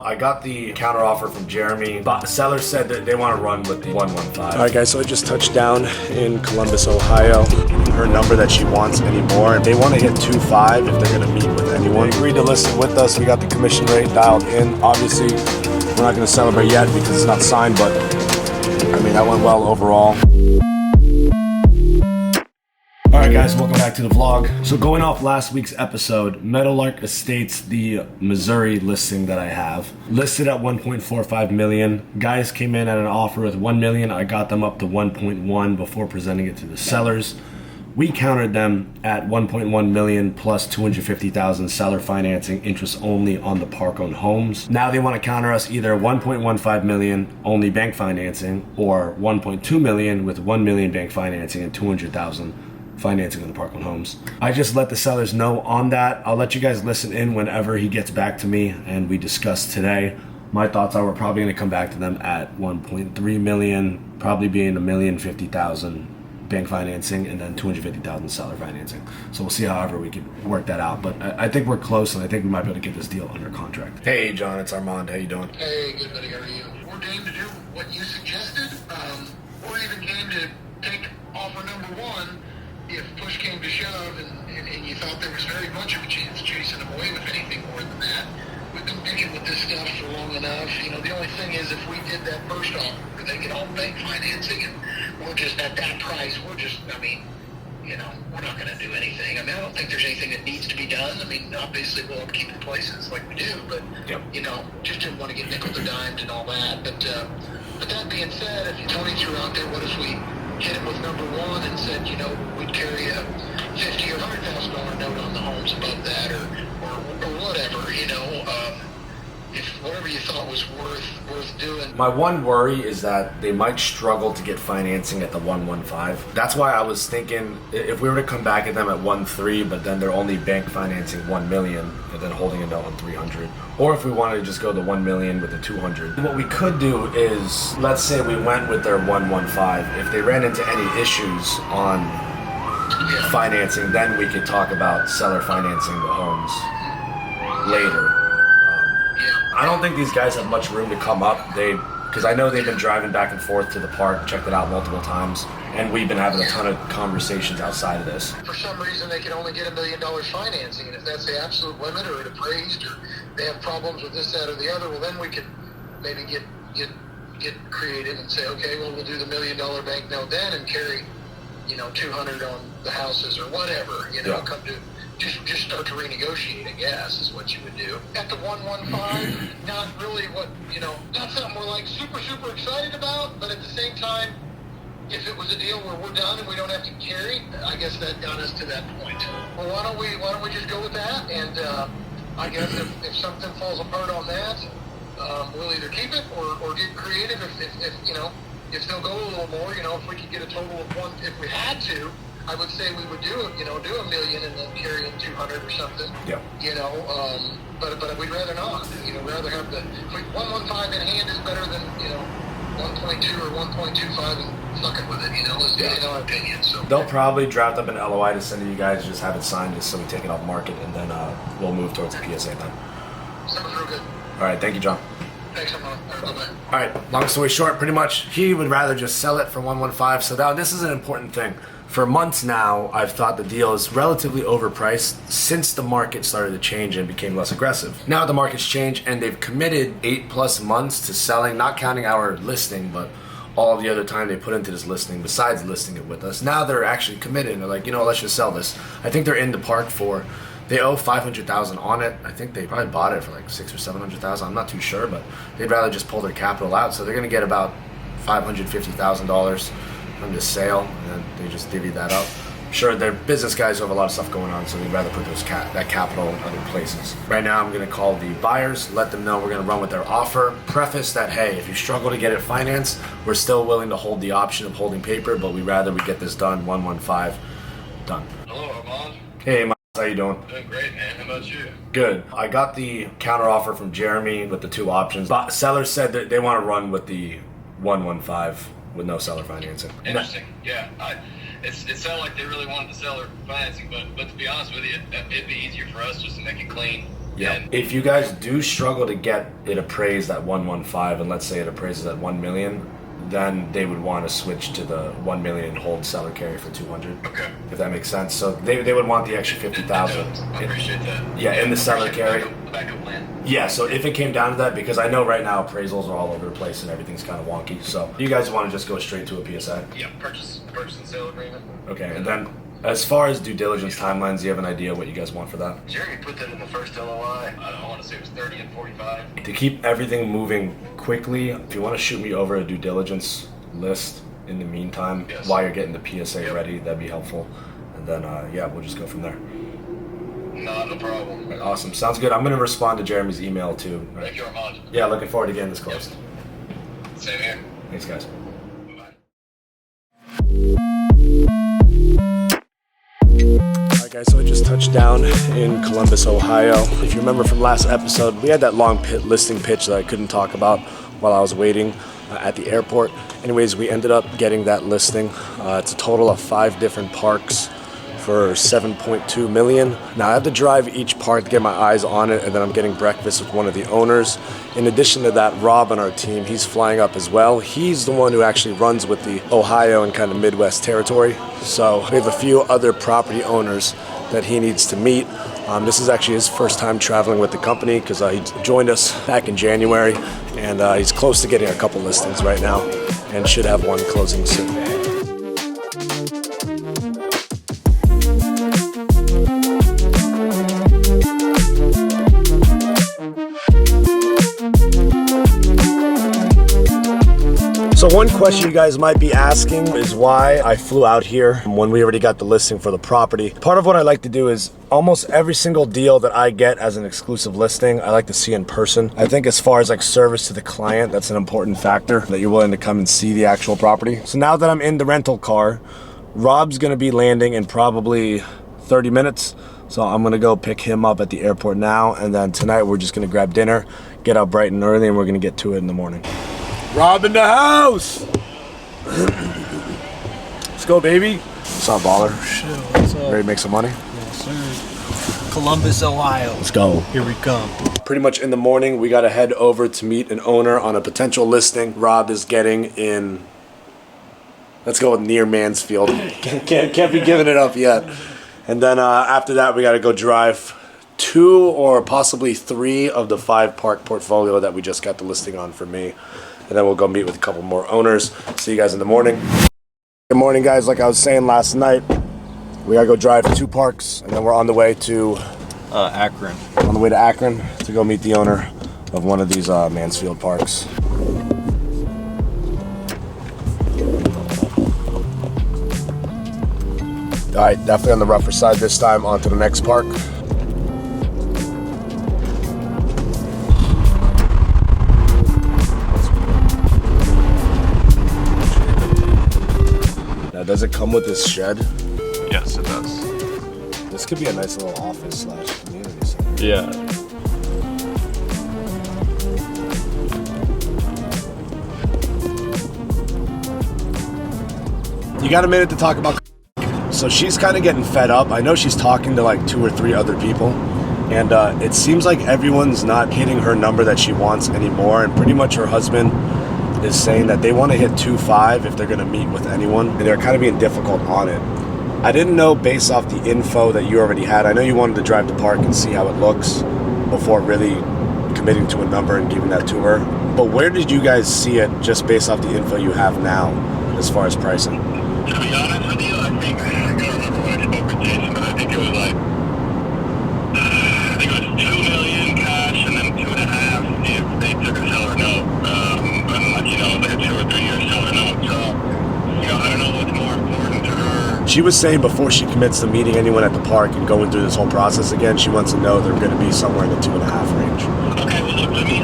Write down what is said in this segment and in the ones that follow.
I got the counteroffer from Jeremy, but the seller said that they want to run with the 115. All right, guys, so I just touched down in Columbus, Ohio. Her number that she wants anymore. They want to hit 2.5 if they're going to meet with anyone. They agreed to list it with us. We got the commission rate dialed in. Obviously, we're not going to celebrate yet because it's not signed, but I mean, that went well overall. Alright guys, welcome back to the vlog. So going off last week's episode, Meadowlark Estates, the Missouri listing that I have, listed at 1.45 million. Guys came in at an offer with 1 million. I got them up to 1.1 before presenting it to the sellers. We countered them at 1.1 million plus 250,000 seller financing, interest only on the park-owned homes. Now they want to counter us either 1.15 million only bank financing or 1.2 million with 1 million bank financing and 200,000 financing on the park-owned homes. I just let the sellers know on that. I'll let you guys listen in whenever he gets back to me and we discuss today. My thoughts are we're probably going to come back to them at 1.3 million, probably being 1,050,000 bank financing and then 250,000 seller financing. So we'll see however we can work that out. But I think we're close and I think we might be able to get this deal under contract. Hey John, it's Armand. How you doing? Hey, good buddy. How are you? We're game to do what you suggested. We're even game to take offer number one if push came to shove and you thought there was very much of a chance of chasing them away with anything more than that. We've been picking with this stuff for long enough. You know, the only thing is if we did that first offer where they get all bank financing and we're just at that price, we're not going to do anything. I mean, I don't think there's anything that needs to be done. I mean, obviously we'll keep the places like we do, but, just didn't want to get nickel to dimed and all that. But that being said, if Tony threw out there, what if we hit him with number one and said, we'd carry a $50,000 or $100,000 note on the homes above that or whatever, if whatever you thought was worth doing. My one worry is that they might struggle to get financing at the 115. That's why I was thinking if we were to come back at them at 1.3, but then they're only bank financing 1 million and then holding a note on 300, or if we wanted to just go the 1 million with the 200. What we could do is, let's say we went with their 115. If they ran into any issues on financing, then we could talk about seller financing the homes later. I don't think these guys have much room to come up. Because I know they've been driving back and forth to the park, checked it out multiple times, and we've been having a ton of conversations outside of this. For some reason, they can only get $1 million financing, and if that's the absolute limit, or it appraised, or they have problems with this, that, or the other, well, then we could maybe get creative and say, okay, well, we'll do the $1 million bank note then and carry, 200 on the houses or whatever. Come to. Just start to renegotiate, I guess, is what you would do. At the 115, not really not something we're like super excited about, but at the same time, if it was a deal where we're done and we don't have to carry, I guess that got us to that point. Well, why don't we just go with that? And I guess if something falls apart on that, we'll either keep it or get creative. If they'll go a little more, if we could get a total of one, if we had to. I would say we would do $1 million and then carry in 200 or something. Yeah. But we'd rather not. We'd rather have the 115 in hand is better than 1.2 or 1.25 and suck it with it. In our opinion. So they'll probably draft up an LOI to send to you guys. Just have it signed, just so we take it off market, and then we'll move towards the PSA then. Sounds real good. All right, thank you, John. Thanks, Armand. All right, long story short, pretty much he would rather just sell it for 115. So now this is an important thing. For months now, I've thought the deal is relatively overpriced since the market started to change and became less aggressive. Now the market's changed and they've committed 8+ months to selling, not counting our listing, but all the other time they put into this listing besides listing it with us. Now they're actually committed and they're like, let's just sell this. I think they're in the park they owe $500,000 on it. I think they probably bought it for like $600,000 or $700,000. I'm not too sure, but they'd rather just pull their capital out. So they're going to get about $550,000 from this sale, and then they just divvy that up. Sure, their business guys have a lot of stuff going on, so they'd rather put that capital in other places. Right now, I'm going to call the buyers, let them know we're going to run with their offer. Preface that, hey, if you struggle to get it financed, we're still willing to hold the option of holding paper, but we'd rather we get this done, 115, done. Hello, Armand. Hey, how you doing? Doing great, man. How about you? Good. I got the counteroffer from Jeremy with the two options. But sellers said that they want to run with the 115 with no seller financing. Interesting. Yeah. It sounded like they really wanted the seller financing, but to be honest with you, it'd be easier for us just to make it clean Yeah. And If you guys do struggle to get it appraised at 115, and let's say it appraises at 1 million, then they would want to switch to the 1 million hold seller carry for 200. Okay. If that makes sense. So they would want the extra 50,000. I appreciate that. Yeah, in the seller carry. The backup plan. Yeah, so if it came down to that, because I know right now appraisals are all over the place and everything's kind of wonky. So you guys want to just go straight to a PSA? Yeah, purchase and sale agreement. Okay, and then as far as due diligence timelines, do you have an idea what you guys want for that? Jeremy put that in the first LOI. I want to say it was 30 and 45. To keep everything moving quickly, if you want to shoot me over a due diligence list in the meantime, Yes. while you're getting the PSA Yep. ready, that'd be helpful. And then, yeah, we'll just go from there. Not a problem. Awesome. Sounds good. I'm going to respond to Jeremy's email too. Thank you, Armand. Yeah, looking forward to getting this closed. Same here. Thanks, guys. Bye. Alright guys, so I just touched down in Columbus, Ohio. If you remember from last episode, we had that long listing pitch that I couldn't talk about while I was waiting at the airport. Anyways, we ended up getting that listing. It's a total of 5 different parks for 7.2 million. Now I have to drive each park to get my eyes on it, and then I'm getting breakfast with one of the owners. In addition to that, Rob on our team, he's flying up as well. He's the one who actually runs with the Ohio and kind of Midwest territory. So we have a few other property owners that he needs to meet. This is actually his first time traveling with the company because he joined us back in January, and he's close to getting a couple listings right now and should have one closing soon. So one question you guys might be asking is why I flew out here when we already got the listing for the property. Part of what I like to do is almost every single deal that I get as an exclusive listing, I like to see in person. I think as far as like service to the client, that's an important factor, that you're willing to come and see the actual property. So now that I'm in the rental car, Rob's gonna be landing in probably 30 minutes. So I'm gonna go pick him up at the airport now, and then tonight we're just gonna grab dinner, get out bright and early, and we're gonna get to it in the morning. Rob in the house! Let's go, baby. What's up, baller? Shit, what's up? Ready to make some money? Yes, sir. Columbus, Ohio. Let's go. Here we come. Pretty much in the morning, we gotta head over to meet an owner on a potential listing. Rob is getting in, let's go with near Mansfield. Can't be giving it up yet. And then after that, we gotta go drive 2 or possibly 3 of the 5 park portfolio that we just got the listing on for me. And then we'll go meet with a couple more owners. See you guys in the morning. Good morning, guys. Like I was saying last night, we gotta go drive 2 parks, and then we're on the way to Akron. Akron to go meet the owner of one of these Mansfield parks. All right, definitely on the rougher side this time. On to the next park. Now, does it come with this shed? Yes, it does. This could be a nice little office / community center. Yeah. You got a minute to talk about. So she's kind of getting fed up. I know she's talking to like 2 or 3 other people, and it seems like everyone's not hitting her number that she wants anymore. And pretty much her husband is saying that they want to hit 2.5 if they're going to meet with anyone, and they're kind of being difficult on it. I didn't know based off the info that you already had. I know you wanted to drive the park and see how it looks before really committing to a number and giving that to her. But where did you guys see it just based off the info you have now as far as pricing? To be honest with you, I think, I don't remember when I spoke with Jason, but I think it was like, I think it was 2 million cash and then 2.5 if they took a seller note, and like, you know, like a 2 or 3 year seller note. So, you know, I don't know what's more important to her. She was saying before she commits to meeting anyone at the park and going through this whole process again, she wants to know they're going to be somewhere in the 2.5 range. Okay, well look, let me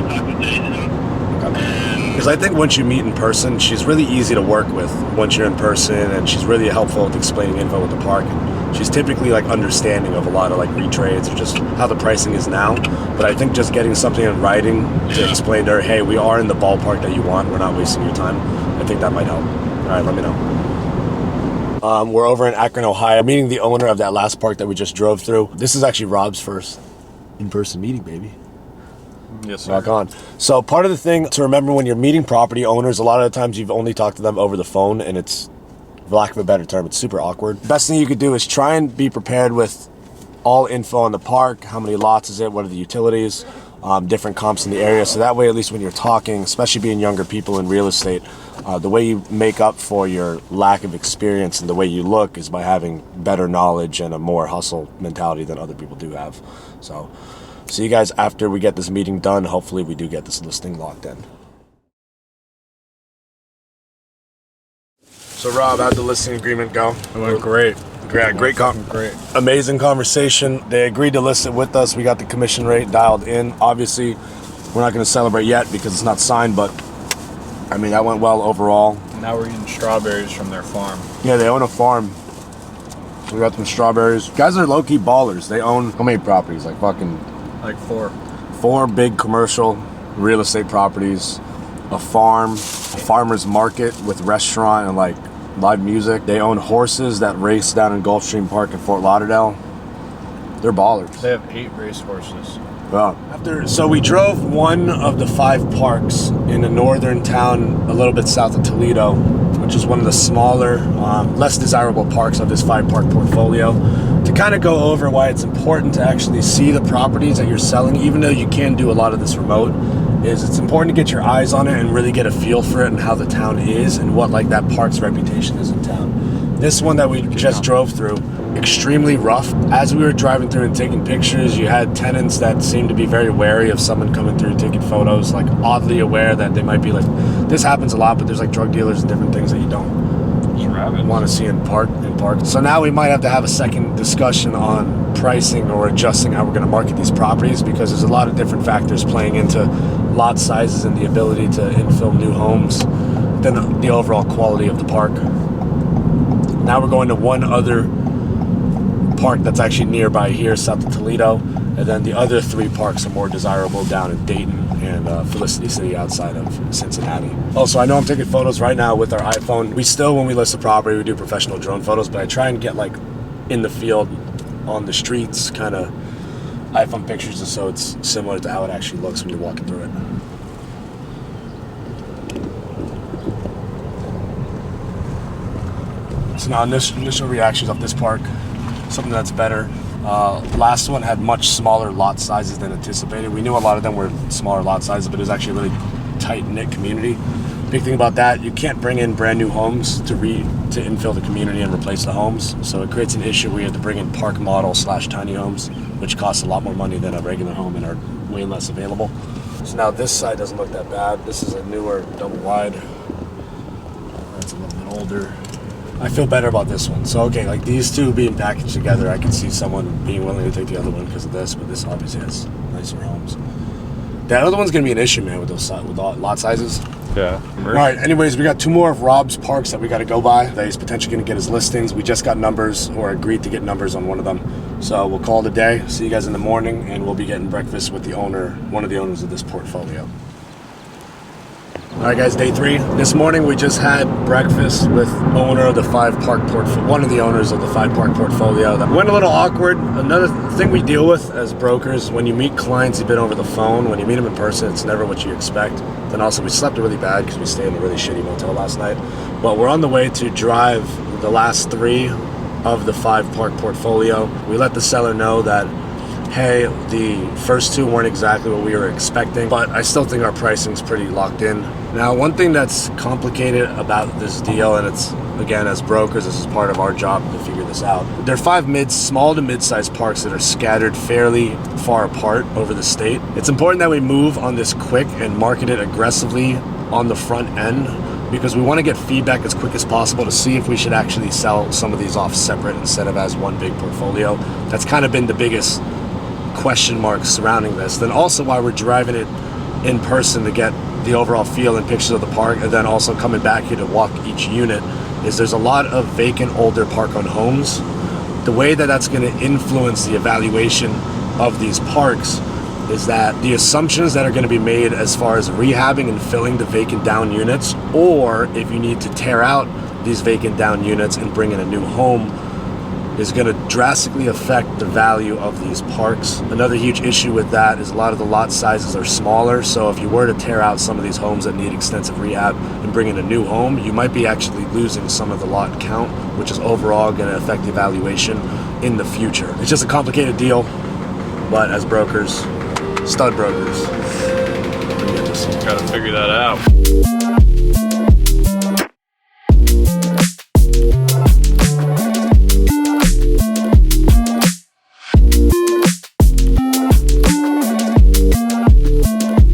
talk to Jason. Because I think once you meet in person, she's really easy to work with once you're in person, and she's really helpful with explaining info with the park. And she's typically like understanding of a lot of like retrades or just how the pricing is now. But I think just getting something in writing to explain to her, hey, we are in the ballpark that you want, we're not wasting your time, I think that might help. All right, let me know. We're over in Akron, Ohio, meeting the owner of that last park that we just drove through. This is actually Rob's first in-person meeting, baby. Yes, sir. Rock on. So part of the thing to remember when you're meeting property owners, a lot of the times you've only talked to them over the phone, and it's, for lack of a better term, it's super awkward. Best thing you could do is try and be prepared with all info on the park. How many lots is it? What are the utilities? Different comps in the area. So that way, at least when you're talking, especially being younger people in real estate, the way you make up for your lack of experience and the way you look is by having better knowledge and a more hustle mentality than other people do have. So see you guys after we get this meeting done. Hopefully we do get this listing locked in. So Rob, how'd the listing agreement go? It went great. Great. Amazing Conversation. They agreed to list it with us. We got the commission rate dialed in. Obviously, we're not going to celebrate yet because it's not signed, but I mean, that went well overall. Now we're eating strawberries from their farm. Yeah, they own a farm. We got some strawberries. Guys are low-key ballers. They own how many properties? Like fucking... Like 4. 4 big commercial real estate properties, a farm, a farmer's market with restaurant and like live music. They own horses that race down in Gulfstream Park in Fort Lauderdale. They're ballers. They have 8 race horses. So we drove one of the 5 parks in a northern town a little bit south of Toledo, which is one of the smaller, less desirable parks of this 5-park portfolio, to kind of go over why it's important to actually see the properties that you're selling, even though you can do a lot of this remote. It's important to get your eyes on it and really get a feel for it and how the town is and what like that park's reputation is in town. This one that we just drove through, extremely rough. As we were driving through and taking pictures, you had tenants that seemed to be very wary of someone coming through taking photos, like oddly aware that they might be like, this happens a lot, but there's like drug dealers and different things that you don't want to see in park. So now we might have to have a second discussion on pricing or adjusting how we're going to market these properties, because there's a lot of different factors playing into lot sizes and the ability to infill new homes than the overall quality of the park. Now we're going to one other park that's actually nearby here, south of Toledo, and then the other 3 parks are more desirable down in Dayton and Felicity City outside of Cincinnati. Also, I know I'm taking photos right now with our iPhone. We still, when we list a property, we do professional drone photos, but I try and get like in the field, on the streets, kind of iPhone pictures, so it's similar to how it actually looks when you're walking through it. So now initial reactions of this park, something that's better. Last one had much smaller lot sizes than anticipated. We knew a lot of them were smaller lot sizes, but it was actually a really tight-knit community. Big thing about that, you can't bring in brand new homes to infill the community and replace the homes. So it creates an issue where you have to bring in park model / tiny homes, which costs a lot more money than a regular home and are way less available. So now this side doesn't look that bad. This is a newer double wide. That's a little bit older. I feel better about this one. So okay, like these two being packaged together, I can see someone being willing to take the other one because of this, but this obviously has nicer homes. That other one's gonna be an issue, man, with those lot sizes. Yeah. All right, anyways, we got 2 more of Rob's parks that we got to go by that he's potentially going to get his listings. We just got numbers, or agreed to get numbers on one of them. So we'll call it a day. See you guys in the morning, and we'll be getting breakfast with the owner, one of the owners of this portfolio. All right, guys, day 3. This morning we just had breakfast with owner of the 5-park portfolio, one of the owners of the 5-park portfolio. That went a little awkward. Another thing we deal with as brokers, when you meet clients you've been over the phone, when you meet them in person, it's never what you expect. Then also we slept really bad because we stayed in a really shitty motel last night. But we're on the way to drive the last 3 of the 5-park portfolio. We let the seller know that, hey, the first 2 weren't exactly what we were expecting, but I still think our pricing's pretty locked in. Now, one thing that's complicated about this deal, and it's, again, as brokers, this is part of our job to figure this out. There are 5 small to mid-sized parks that are scattered fairly far apart over the state. It's important that we move on this quick and market it aggressively on the front end, because we want to get feedback as quick as possible to see if we should actually sell some of these off separate instead of as one big portfolio. That's kind of been the biggest question marks surrounding this. Then also why we're driving it in person to get the overall feel and pictures of the park, and then also coming back here to walk each unit, is there's a lot of vacant older park-owned homes. The way that that's going to influence the evaluation of these parks is that the assumptions that are going to be made as far as rehabbing and filling the vacant down units, or if you need to tear out these vacant down units and bring in a new home, is going to drastically affect the value of these parks. Another huge issue with that is a lot of the lot sizes are smaller, so if you were to tear out some of these homes that need extensive rehab and bring in a new home, you might be actually losing some of the lot count, which is overall going to affect the valuation in the future. It's just a complicated deal, but as brokers, stud brokers, we get this. Gotta figure that out.